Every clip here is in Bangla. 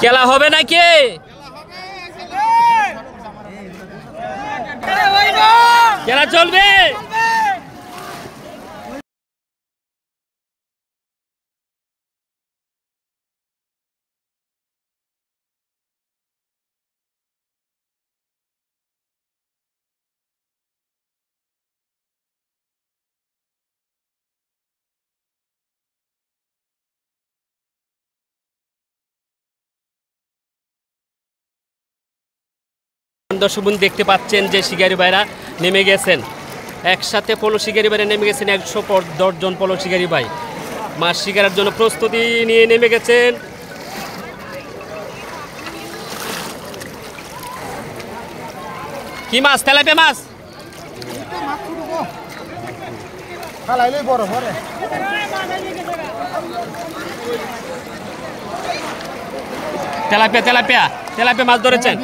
খেলা হবে নাকি? খেলা চলবে। দর্শক বন্ধু দেখতে পাচ্ছেন যে শিকারী ভাইরা নেমে গেছেন, একসাথে পলো শিকারী ভাইরা নেমে গেছেন। 110 জন পলো শিকারী ভাই মাছ শিকারের জন্য প্রস্তুতি নিয়ে নেমে গেছেন। কি মাছ? তেলাপিয়া মাছ। তেলাপিয়া তেলাপিয়া তেলাপিয়া মাছ ধরেছেন।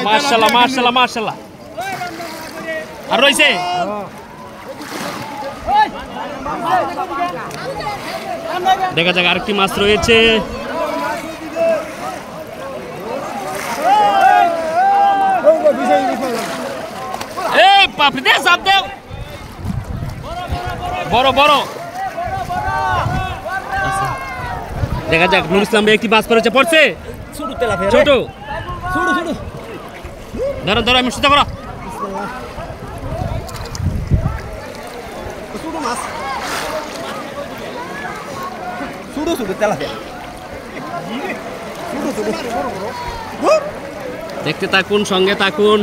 মাশাআল্লাহ মাশাআল্লাহ মাশাআল্লাহ। আর রয়েছে দেখা যাক আরেকটি মাছ রয়েছে। এই পাপড়ি দে, চাপ দে। বড় বড় দেখা যাক। নুর ইসলাম ভাই একটি মাছ পড়েছে। পড়ছে ছোট। ধরো ধরো, আমি সুতা করো। দেখতে থাকুন, সঙ্গে থাকুন।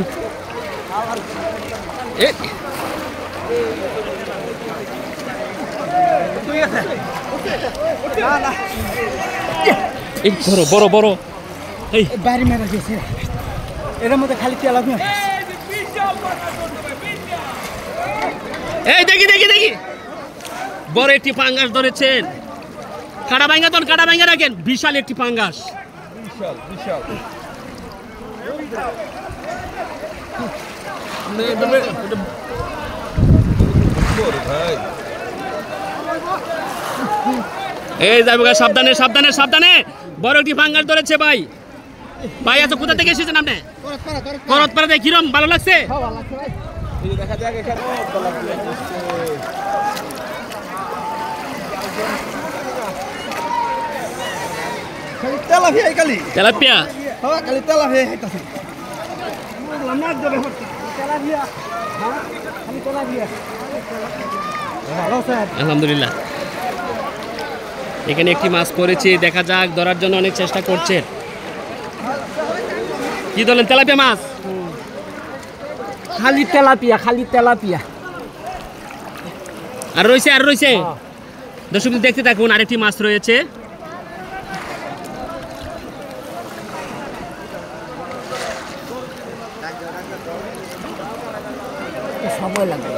বড় বড় বড়। এই বাইরে মেরা গেছে, এর মধ্যে খালি তেলাপিয়া। এই দেখি দেখি দেখি, বড় একটি পাঙ্গাস ধরেছেন। কাটা ভাঙ্গা দেন, কাটা ভাঙ্গা রাখেন। বিশাল একটি পাঙ্গাস, বিশাল বিশাল। এই যাবো, সাবধানে সাবধানে সাবধানে। বড় একটি পাঙ্গাস ধরেছে ভাই। ভাই এত কোথা থেকে এসেছেন আপনি? করতপাড়াতে। কিরম ভালো লাগছে? তেলাপিয়া আলহামদুলিল্লাহ। এখানে একটি মাছ পড়েছে, দেখা যাক। ধরার জন্য অনেক চেষ্টা করছে। কি ধরলেন? তেলাপিয়া মাছ। খালি তেলাপিয়া, খালি তেলাপিয়া। আর রয়েছে, আর রয়েছে। দর্শক দেখতে থাকুন, আরেকটি মাছ রয়েছে। সময় লাগবে।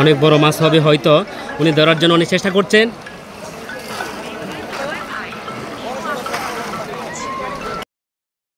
অনেক বড় মাছ হবে হয়তো। উনি ধরার জন্য অনেক চেষ্টা করছেন।